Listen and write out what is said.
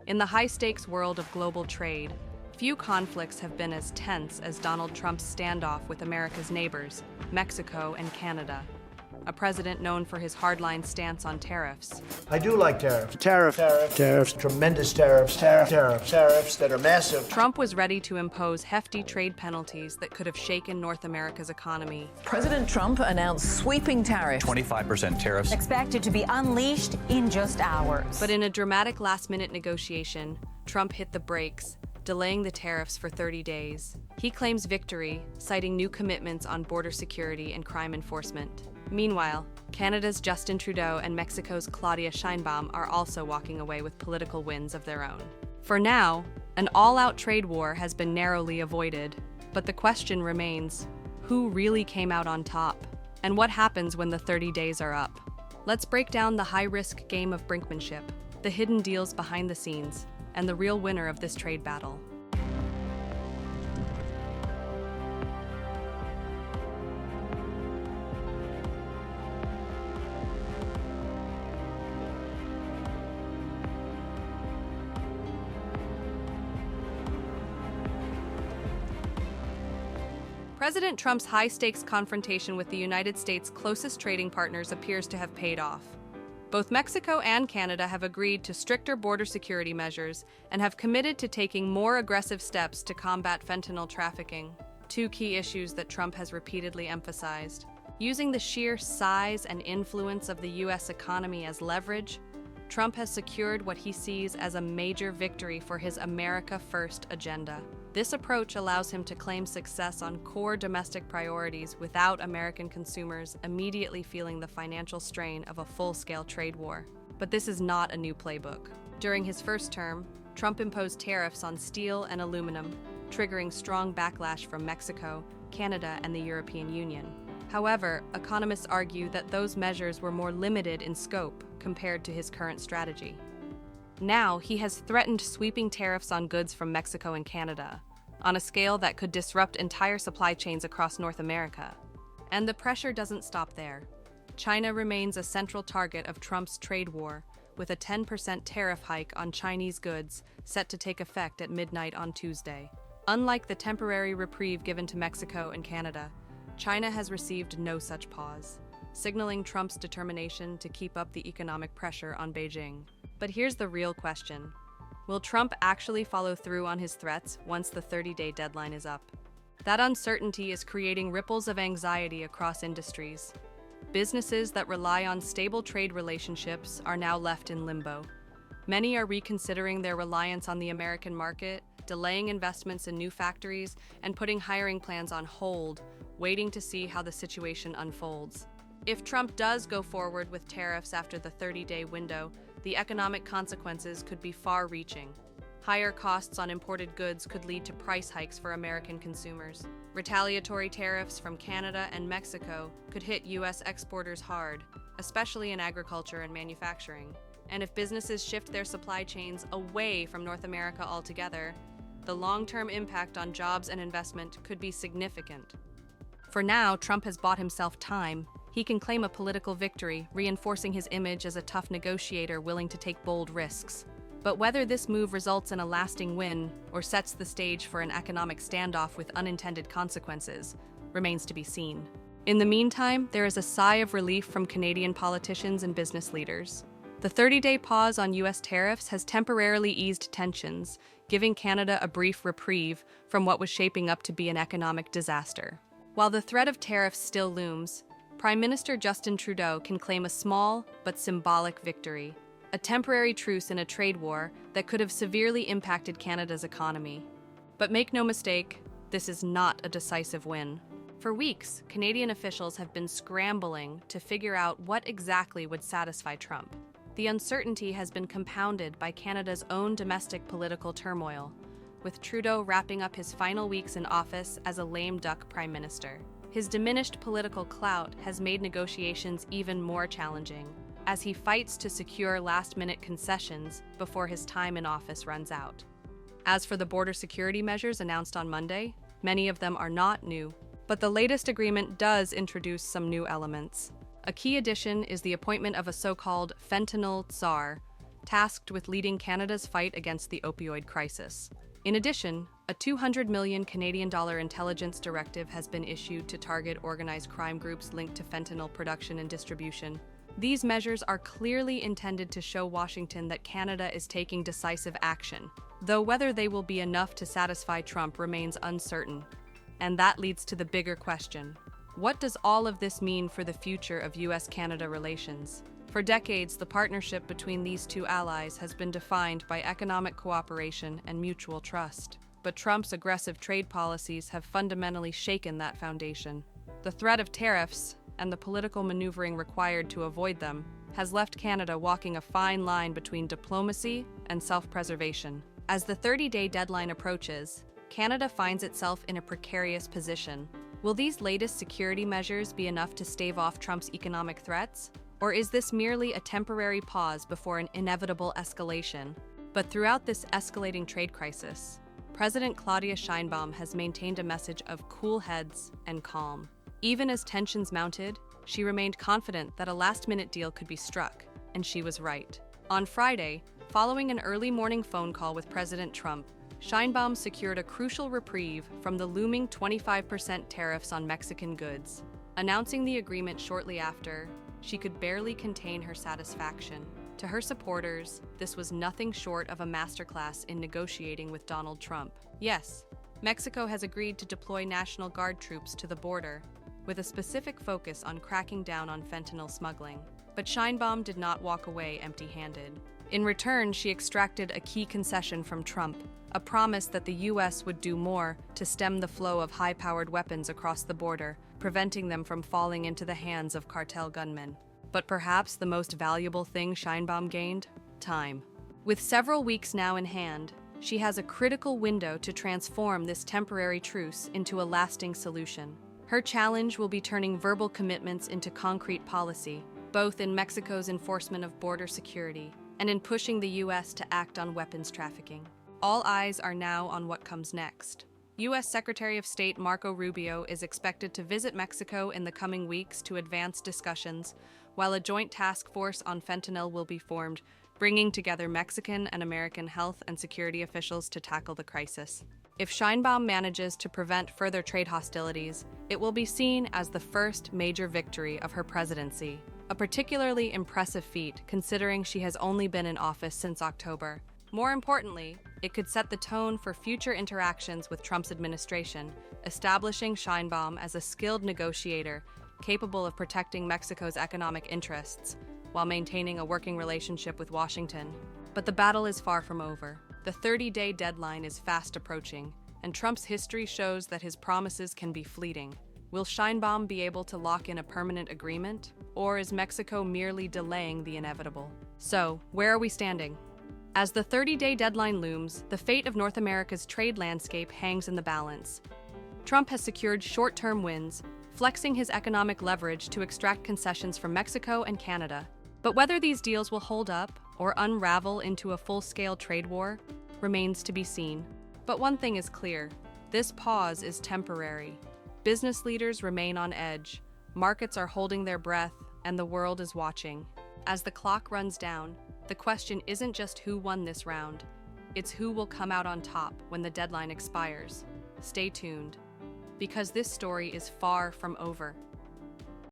In the high-stakes world of global trade, few conflicts have been as tense as Donald Trump's standoff with America's neighbors, Mexico and Canada. A president known for his hardline stance on tariffs. I do like tariffs. Tariffs. Tremendous tariffs. Tariffs that are massive. Trump was ready to impose hefty trade penalties that could have shaken North America's economy. President Trump announced sweeping tariffs. 25% tariffs. Expected to be unleashed in just hours. But in a dramatic last-minute negotiation, Trump hit the brakes, delaying the tariffs for 30 days. He claims victory, citing new commitments on border security and crime enforcement. Meanwhile, Canada's Justin Trudeau and Mexico's Claudia Sheinbaum are also walking away with political wins of their own. For now, an all-out trade war has been narrowly avoided, but the question remains, who really came out on top? And what happens when the 30 days are up? Let's break down the high-risk game of brinkmanship, the hidden deals behind the scenes, and the real winner of this trade battle. President Trump's high-stakes confrontation with the United States' closest trading partners appears to have paid off. Both Mexico and Canada have agreed to stricter border security measures and have committed to taking more aggressive steps to combat fentanyl trafficking, two key issues that Trump has repeatedly emphasized. Using the sheer size and influence of the U.S. economy as leverage, Trump has secured what he sees as a major victory for his America First agenda. This approach allows him to claim success on core domestic priorities without American consumers immediately feeling the financial strain of a full-scale trade war. But this is not a new playbook. During his first term, Trump imposed tariffs on steel and aluminum, triggering strong backlash from Mexico, Canada, and the European Union. However, economists argue that those measures were more limited in scope compared to his current strategy. Now, he has threatened sweeping tariffs on goods from Mexico and Canada, on a scale that could disrupt entire supply chains across North America. And the pressure doesn't stop there. China remains a central target of Trump's trade war, with a 10% tariff hike on Chinese goods set to take effect at midnight on Tuesday. Unlike the temporary reprieve given to Mexico and Canada, China has received no such pause, signaling Trump's determination to keep up the economic pressure on Beijing. But here's the real question. Will Trump actually follow through on his threats once the 30-day deadline is up? That uncertainty is creating ripples of anxiety across industries. Businesses that rely on stable trade relationships are now left in limbo. Many are reconsidering their reliance on the American market, delaying investments in new factories, and putting hiring plans on hold, waiting to see how the situation unfolds. If Trump does go forward with tariffs after the 30-day window, the economic consequences could be far-reaching. Higher costs on imported goods could lead to price hikes for American consumers. Retaliatory tariffs from Canada and Mexico could hit U.S. exporters hard, especially in agriculture and manufacturing. And if businesses shift their supply chains away from North America altogether, the long-term impact on jobs and investment could be significant. For now, Trump has bought himself time. He can claim a political victory, reinforcing his image as a tough negotiator willing to take bold risks. But whether this move results in a lasting win or sets the stage for an economic standoff with unintended consequences remains to be seen. In the meantime, there is a sigh of relief from Canadian politicians and business leaders. The 30-day pause on U.S. tariffs has temporarily eased tensions, giving Canada a brief reprieve from what was shaping up to be an economic disaster. While the threat of tariffs still looms, Prime Minister Justin Trudeau can claim a small but symbolic victory, a temporary truce in a trade war that could have severely impacted Canada's economy. But make no mistake, this is not a decisive win. For weeks, Canadian officials have been scrambling to figure out what exactly would satisfy Trump. The uncertainty has been compounded by Canada's own domestic political turmoil, with Trudeau wrapping up his final weeks in office as a lame duck prime minister. His diminished political clout has made negotiations even more challenging, as he fights to secure last-minute concessions before his time in office runs out. As for the border security measures announced on Monday, many of them are not new, but the latest agreement does introduce some new elements. A key addition is the appointment of a so-called fentanyl czar, tasked with leading Canada's fight against the opioid crisis. In addition, a $200 million Canadian intelligence directive has been issued to target organized crime groups linked to fentanyl production and distribution. These measures are clearly intended to show Washington that Canada is taking decisive action, though whether they will be enough to satisfy Trump remains uncertain. And that leads to the bigger question. What does all of this mean for the future of U.S.-Canada relations? For decades, the partnership between these two allies has been defined by economic cooperation and mutual trust. But Trump's aggressive trade policies have fundamentally shaken that foundation. The threat of tariffs, and the political maneuvering required to avoid them, has left Canada walking a fine line between diplomacy and self-preservation. As the 30-day deadline approaches, Canada finds itself in a precarious position. Will these latest security measures be enough to stave off Trump's economic threats? Or is this merely a temporary pause before an inevitable escalation? But throughout this escalating trade crisis, President Claudia Sheinbaum has maintained a message of cool heads and calm. Even as tensions mounted, she remained confident that a last-minute deal could be struck, and she was right. On Friday, following an early morning phone call with President Trump, Sheinbaum secured a crucial reprieve from the looming 25% tariffs on Mexican goods. Announcing the agreement shortly after, she could barely contain her satisfaction. To her supporters, this was nothing short of a masterclass in negotiating with Donald Trump. Yes, Mexico has agreed to deploy National Guard troops to the border, with a specific focus on cracking down on fentanyl smuggling. But Sheinbaum did not walk away empty-handed. In return, she extracted a key concession from Trump, a promise that the U.S. would do more to stem the flow of high-powered weapons across the border, preventing them from falling into the hands of cartel gunmen. But perhaps the most valuable thing Sheinbaum gained? Time. With several weeks now in hand, she has a critical window to transform this temporary truce into a lasting solution. Her challenge will be turning verbal commitments into concrete policy, both in Mexico's enforcement of border security and in pushing the U.S. to act on weapons trafficking. All eyes are now on what comes next. U.S. Secretary of State Marco Rubio is expected to visit Mexico in the coming weeks to advance discussions, while a joint task force on fentanyl will be formed, bringing together Mexican and American health and security officials to tackle the crisis. If Sheinbaum manages to prevent further trade hostilities, it will be seen as the first major victory of her presidency, a particularly impressive feat considering she has only been in office since October. More importantly, it could set the tone for future interactions with Trump's administration, establishing Sheinbaum as a skilled negotiator capable of protecting Mexico's economic interests while maintaining a working relationship with Washington. But the battle is far from over. The 30-day deadline is fast approaching, and Trump's history shows that his promises can be fleeting. Will Sheinbaum be able to lock in a permanent agreement, or is Mexico merely delaying the inevitable? So, where are we standing? As the 30-day deadline looms, the fate of North America's trade landscape hangs in the balance. Trump has secured short-term wins, flexing his economic leverage to extract concessions from Mexico and Canada. But whether these deals will hold up or unravel into a full-scale trade war remains to be seen. But one thing is clear: this pause is temporary. Business leaders remain on edge, markets are holding their breath, and the world is watching. As the clock runs down, the question isn't just who won this round, it's who will come out on top when the deadline expires. Stay tuned, because this story is far from over.